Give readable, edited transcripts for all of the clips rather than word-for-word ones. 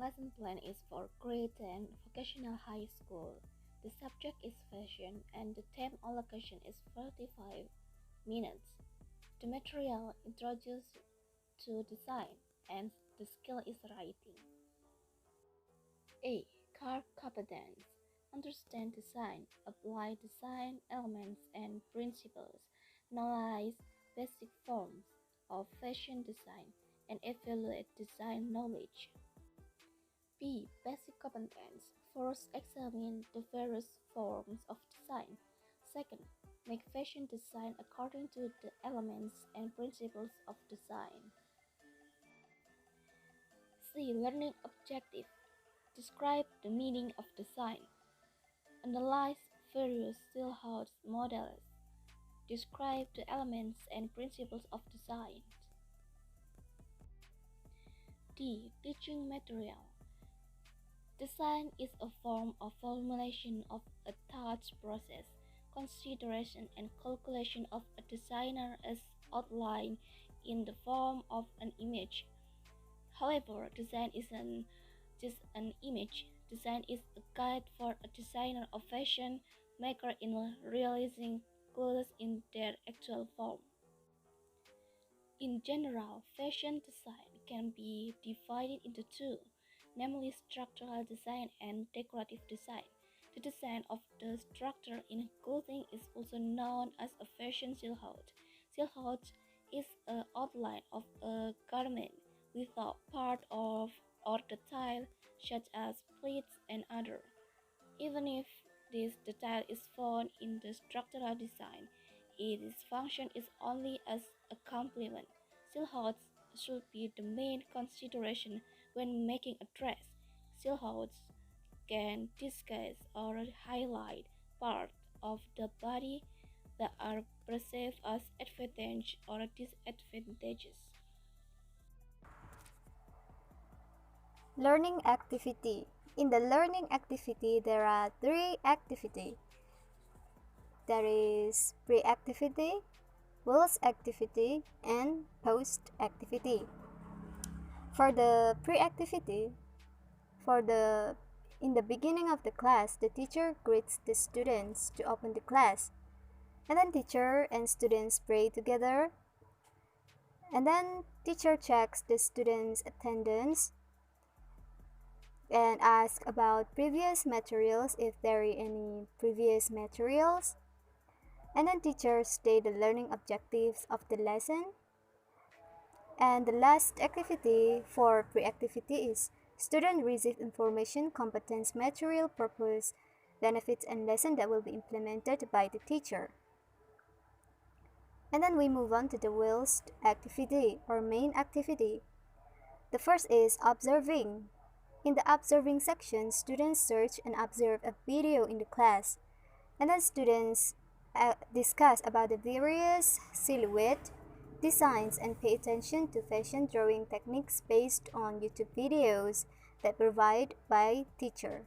lesson plan is for grade 10 vocational high school. The subject is fashion and the time allocation is 45 minutes. The material introduced to design and the skill is writing. A. Core competence. Understand design, apply design elements and principles, analyze basic forms of fashion design, and evaluate design knowledge. B. Basic competence. First, examine the various forms of design. Second, make fashion design according to the elements and principles of design. C. Learning objective. Describe the meaning of design. Analyze various silhouette models. Describe the elements and principles of design. D. Teaching material. Design is a form of formulation of a thought process, consideration and calculation of a designer as outlined in the form of an image. However, design isn't just an image. Design is a guide for a designer or fashion maker in realizing clothes in their actual form. In general, fashion design can be divided into two, namely structural design and decorative design. The design of the structure in clothing is also known as a fashion silhouette. Silhouette is an outline of a garment without part of or detail such as pleats and other. Even if this detail is found in the structural design, its function is only as a complement. Silhouettes should be the main consideration when making a dress. Silhouettes can disguise or highlight parts of the body that are perceived as advantageous or disadvantageous. Learning activity. In the learning activity, there are three activities. There is pre-activity, whilst activity, and post-activity. For the pre-activity, in the beginning of the class, the teacher greets the students to open the class. And then teacher and students pray together. And then teacher checks the students' attendance and ask about previous materials if there are any previous materials. And then teachers state the learning objectives of the lesson. And the last activity for pre-activity is student receive information, competence, material, purpose, benefits, and lesson that will be implemented by the teacher. And then we move on to the whilst activity or main activity. The first is observing. In the observing section, students search and observe a video in the class. And then students discuss about the various silhouette, designs, and pay attention to fashion drawing techniques based on YouTube videos that provided by teacher.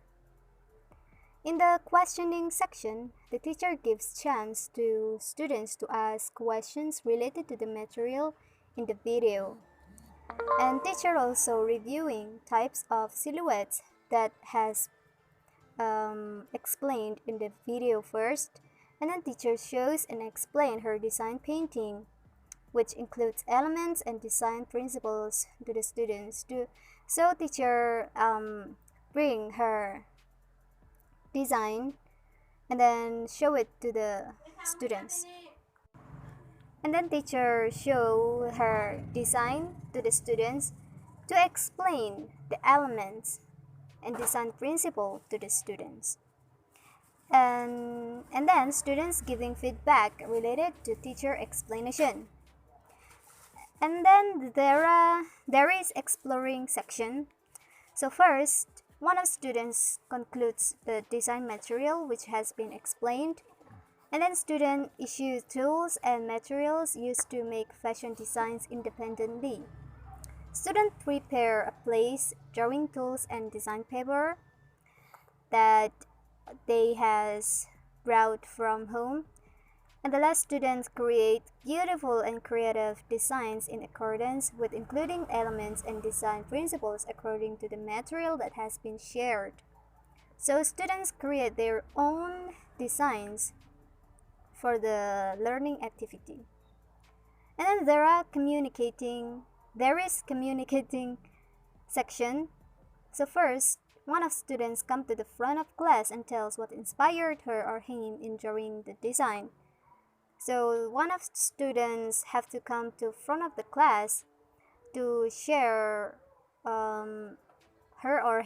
In the questioning section, the teacher gives chance to students to ask questions related to the material in the video. And teacher also reviewing types of silhouettes that has explained in the video first, and then teacher shows and explain her design painting, which includes elements and design principles to the students. So teacher bring her design and then show it to the students. And then teacher show her design to the students to explain the elements and design principle to the students. And then students giving feedback related to teacher explanation. And then there is exploring section. So first, one of students concludes the design material which has been explained. And then student issues tools and materials used to make fashion designs independently. Student prepare a place, drawing tools, and design paper that they has brought from home. And the last, students create beautiful and creative designs in accordance with including elements and design principles according to the material that has been shared. So students create their own designs for the learning activity. And then there is communicating section. So first, one of students come to the front of class and tells what inspired her or him in drawing the design. So one of students have to come to front of the class to share her or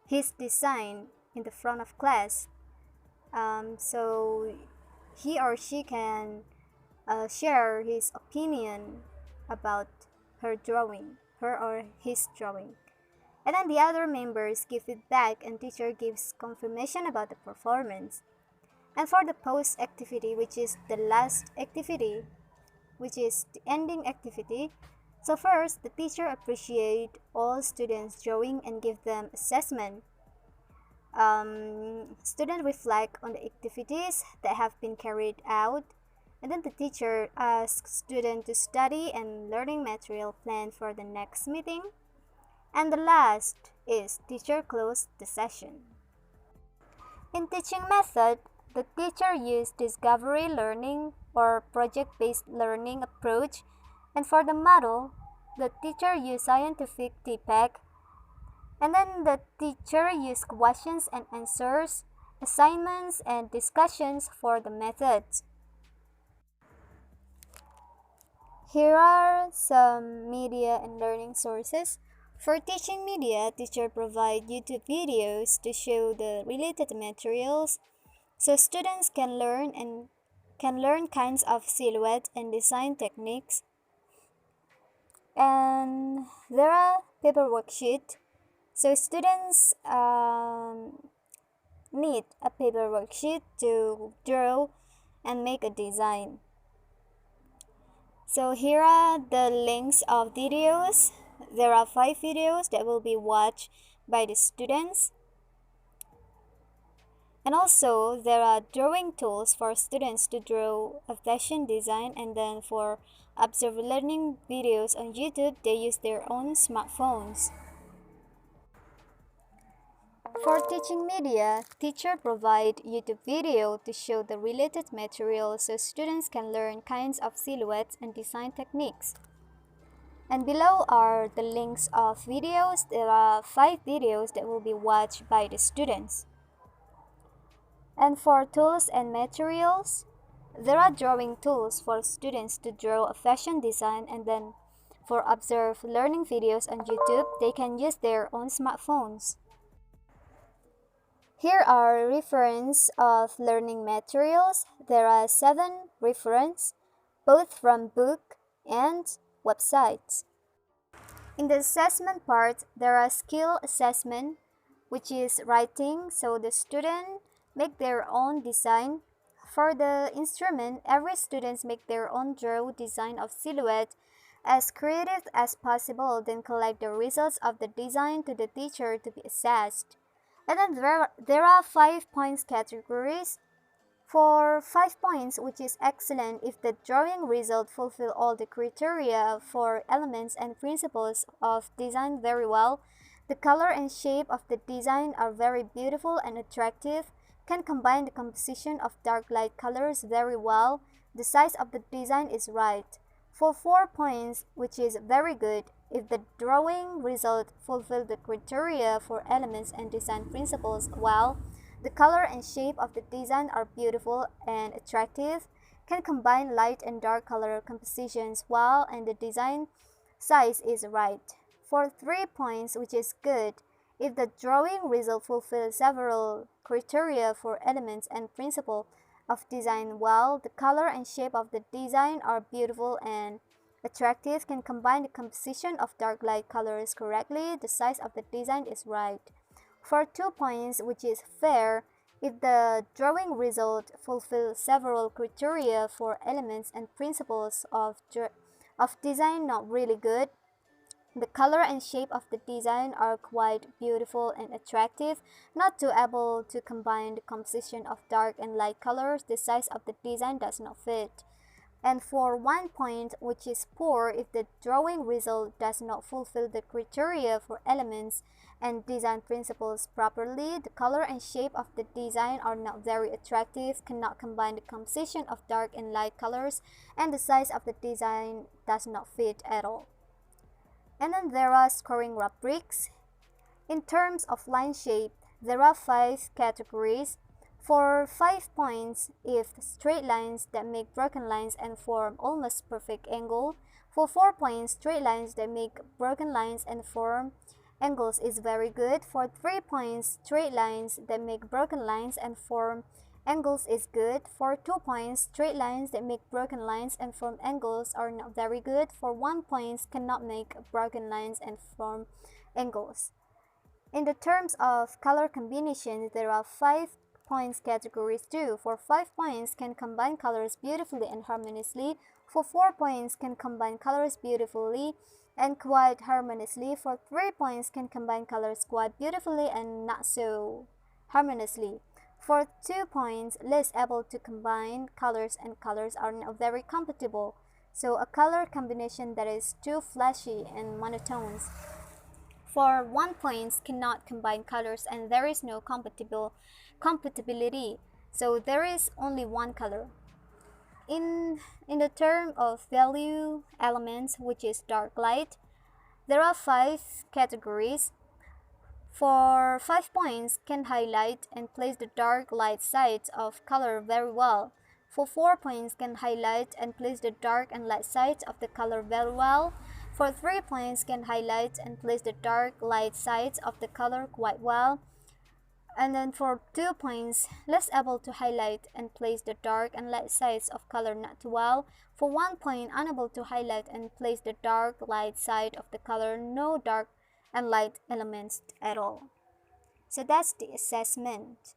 his design in the front of class. So he or she can share his opinion about her or his drawing. And then the other members give feedback and teacher gives confirmation about the performance. And for the post activity, which is the last activity, which is the ending activity, so first, the teacher appreciate all students' drawing and give them assessment. Students reflect on the activities that have been carried out, and then the teacher asks students to study and learning material plan for the next meeting. And the last is teacher close the session. In teaching method, the teacher used discovery learning or project-based learning approach, and for the model, the teacher used scientific feedback, and then the teacher used questions and answers, assignments, and discussions for the methods. Here are some media and learning sources. For teaching media, teacher provide YouTube videos to show the related materials so students can learn kinds of silhouette and design techniques. And there are paper worksheet. So students need a paper worksheet to draw and make a design. So here are the links of videos. There are 5 videos that will be watched by the students. And also there are drawing tools for students to draw a fashion design, and then for observe learning videos on YouTube, they use their own smartphones. For teaching media, teacher provide YouTube video to show the related materials so students can learn kinds of silhouettes and design techniques. And below are the links of videos. There are 5 videos that will be watched by the students. And for tools and materials, there are drawing tools for students to draw a fashion design, and then for observe learning videos on YouTube, they can use their own smartphones. Here are reference of learning materials. There are 7 reference, both from book and websites. In the assessment part, there are skill assessment, which is writing, so the student make their own design. For the instrument, every student make their own draw design of silhouette as creative as possible, then collect the results of the design to the teacher to be assessed. And then there are 5 points categories. For 5 points, which is excellent if the drawing result fulfill all the criteria for elements and principles of design very well, the color and shape of the design are very beautiful and attractive, can combine the composition of dark light colors very well, the size of the design is right. For 4 points, which is very good, if the drawing result fulfill the criteria for elements and design principles well, the color and shape of the design are beautiful and attractive, can combine light and dark color compositions well, and the design size is right. For 3 points, which is good, if the drawing result fulfills several criteria for elements and principle of design well, the color and shape of the design are beautiful and attractive, can combine the composition of dark light colors correctly, the size of the design is right. For 2 points, which is fair, if the drawing result fulfills several criteria for elements and principles of design not really good, The color and shape of the design are quite beautiful and attractive. Not too able to combine the composition of dark and light colors, the size of the design does not fit. And for 1 point, which is poor if the drawing result does not fulfill the criteria for elements and design principles properly, the color and shape of the design are not very attractive, cannot combine the composition of dark and light colors, and the size of the design does not fit at all. And then there are scoring rubrics. In terms of line shape, there are 5 categories. For 5 points, if straight lines that make broken lines and form almost perfect angle. For 4 points, straight lines that make broken lines and form angles is very good. For 3 points, straight lines that make broken lines and form angles is good. For 2 points, straight lines that make broken lines and form angles are not very good. For 1 point, cannot make broken lines and form angles. In the terms of color combinations, there are 5 points categories too. For 5 points, can combine colors beautifully and harmoniously. For 4 points, can combine colors beautifully and quite harmoniously. For 3 points, can combine colors quite beautifully and not so harmoniously. For 2 points, less able to combine colors and colors are not very compatible. So a color combination that is too flashy and monotones. For 1 point, cannot combine colors and there is no compatibility. So there is only one color. In the term of value elements, which is dark light, there are 5 categories. For 5 points, can highlight and place the dark light sides of color very well. For 4 points, can highlight and place the dark and light sides of the color very well. For 3 points, can highlight and place the dark light sides of the color quite well. And then for 2 points, less able to highlight and place the dark and light sides of color not too well. For 1 point, unable to highlight and place the dark light side of the color, no dark and light elements at all. So that's the assessment.